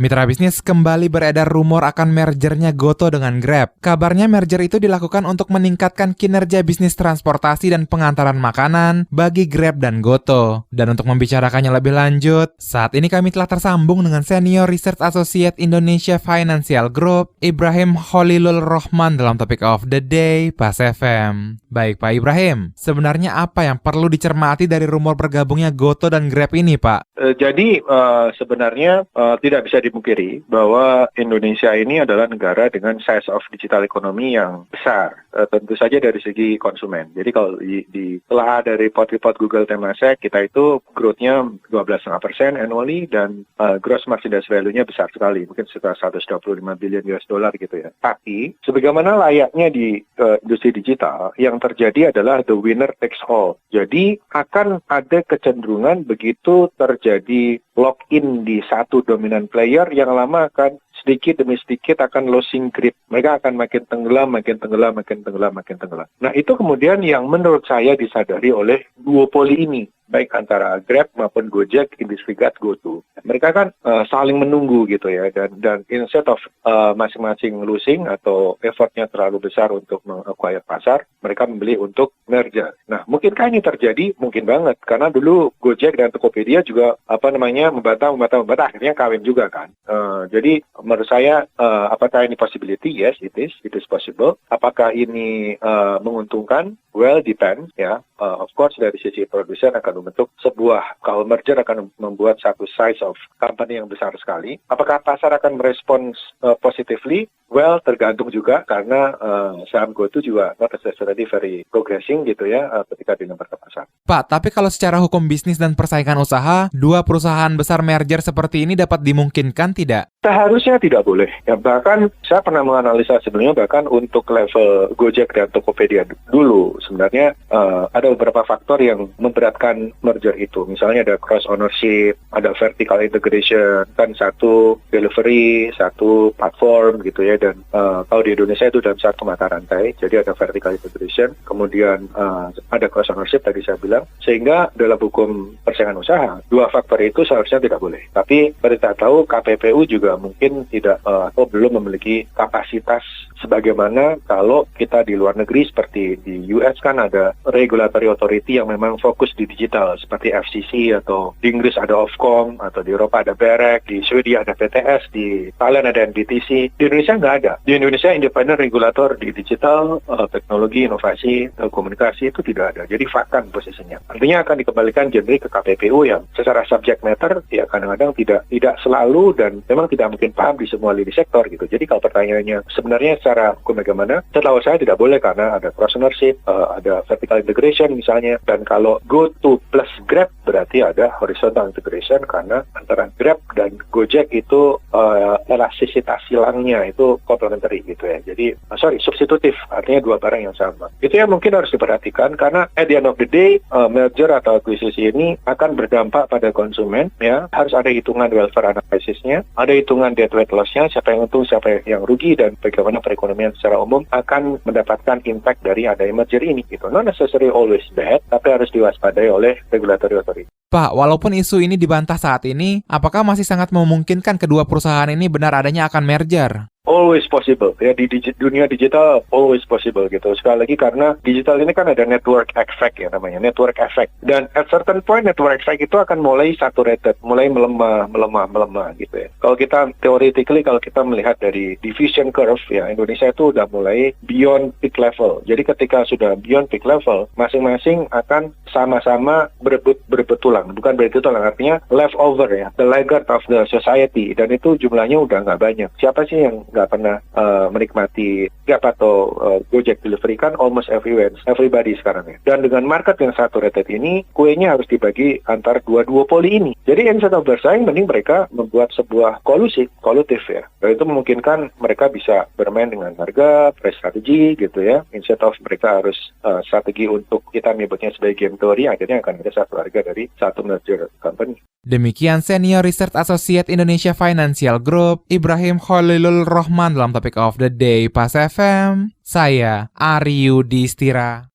Mitra bisnis, kembali beredar rumor akan mergernya Goto dengan Grab. Kabarnya merger itu dilakukan untuk meningkatkan kinerja bisnis transportasi dan pengantaran makanan bagi Grab dan Goto. Dan untuk membicarakannya lebih lanjut, saat ini kami telah tersambung dengan Senior Research Associate Indonesia Financial Group, Ibrahim Khalilul Rahman dalam Topic of the Day, Pas FM. Baik Pak Ibrahim, sebenarnya apa yang perlu dicermati dari rumor bergabungnya Goto dan Grab ini Pak? Jadi sebenarnya tidak bisa dipungkiri bahwa Indonesia ini adalah negara dengan size of digital economy yang besar, tentu saja dari segi konsumen. Jadi kalau telah dari report Google Temasek, kita itu growth-nya 12,5% annually dan gross merchandise value-nya besar sekali, mungkin sekitar 125 billion US dollar gitu ya. Tapi sebagaimana layaknya di industri digital, yang terjadi adalah the winner takes all. Jadi akan ada kecenderungan begitu terjadi lock-in di satu dominan player, yang lama akan sedikit demi sedikit akan losing grip. Mereka akan makin tenggelam. Nah, itu kemudian yang menurut saya disadari oleh duopoli ini, baik antara Grab maupun Gojek in this regard GoTo. Mereka kan saling menunggu gitu ya, dan instead of masing-masing losing atau effortnya terlalu besar untuk meng-acquire pasar, mereka membeli untuk merger. Nah, mungkinkah ini terjadi? Mungkin banget, karena dulu Gojek dan Tokopedia juga membantah, akhirnya kawin juga kan. Jadi menurut saya, apakah ini possibility? Yes, it is possible. Apakah ini menguntungkan? Well, depends ya. Of course dari sisi produsen akan membentuk sebuah, kalau merger akan membuat satu size of company yang besar sekali. Apakah pasar akan merespons positively? Well, tergantung juga karena saham GoTo juga not necessarily very progressing gitu ya ketika dilempar ke pasar. Pak, tapi kalau secara hukum bisnis dan persaingan usaha, dua perusahaan besar merger seperti ini dapat dimungkinkan tidak? Seharusnya tidak boleh. Ya, bahkan saya pernah menganalisa sebelumnya, bahkan untuk level Gojek dan Tokopedia dulu, sebenarnya ada beberapa faktor yang memberatkan merger itu. Misalnya ada cross ownership, ada vertical integration, kan satu delivery, satu platform gitu ya. Dan kalau di Indonesia itu dalam satu mata rantai, jadi ada vertical integration, kemudian ada cross ownership tadi saya bilang, sehingga dalam hukum persaingan usaha, dua faktor itu seharusnya tidak boleh. Tapi kita tahu KPPU juga mungkin tidak atau belum memiliki kapasitas sebagaimana kalau kita di luar negeri, seperti di US kan ada regulatory authority yang memang fokus di digital, seperti FCC, atau di Inggris ada Ofcom, atau di Eropa ada BEREC, di Swedia ada PTS, di Thailand ada NBTC. Di Indonesia nggak ada. Di Indonesia independent regulator di digital, teknologi, inovasi, komunikasi itu tidak ada. Jadi vakan posisinya. Artinya akan dikembalikan generik ke KPPU yang secara subject matter ya kadang-kadang tidak selalu dan memang tidak mungkin paham di semua lini sektor gitu. Jadi kalau pertanyaannya sebenarnya secara hukum bagaimana, setahu saya tidak boleh karena ada cross ownership, ada vertical integration misalnya, dan kalau GoTo plus Grab berarti ada horizontal integration karena antara Grab dan Gojek itu elastisitas silangnya itu complementary gitu ya. Jadi substitutif, artinya dua barang yang sama. Itu yang mungkin harus diperhatikan karena at the end of the day merger atau akuisisi ini akan berdampak pada konsumen ya. Harus ada hitungan welfare analisisnya, ada hitungan debt weight loss-nya, siapa yang untung, siapa yang rugi, dan bagaimana perekonomian secara umum akan mendapatkan impact dari adanya merger ini gitu. Not necessarily always bad, tapi harus diwaspadai oleh regulatory authority. Pak, walaupun isu ini dibantah saat ini, apakah masih sangat memungkinkan kedua perusahaan ini benar adanya akan merger? Always possible ya, di dunia digital always possible gitu. Sekali lagi karena digital ini kan ada network effect ya namanya, network effect, dan at certain point network effect itu akan mulai saturated, mulai melemah gitu ya. Kalau kita theoretically, kalau kita melihat dari division curve ya, Indonesia itu udah mulai beyond peak level. Jadi ketika sudah beyond peak level, masing-masing akan sama-sama berebut tulang, bukan berebut tulang, artinya leftover ya, the laggard of the society, dan itu jumlahnya udah nggak banyak. Siapa sih yang nggak pernah menikmati Grab atau Gojek delivery? Kan almost everybody sekarang ya. Dan dengan market yang saturated ini, kuenya harus dibagi antar dua duopoli ini. Jadi instead of bersaing, mending mereka membuat sebuah kolutif ya. Dan itu memungkinkan mereka bisa bermain dengan harga, price strategy gitu ya. Instead of mereka harus strategi untuk, kita menyebutnya sebagai game theory, akhirnya akan ada satu harga dari satu merger company. Demikian Senior Research Associate Indonesia Financial Group, Ibrahim Khalilul Rahman dalam Topic of the Day, Pas FM. Saya Ari Yudhistira.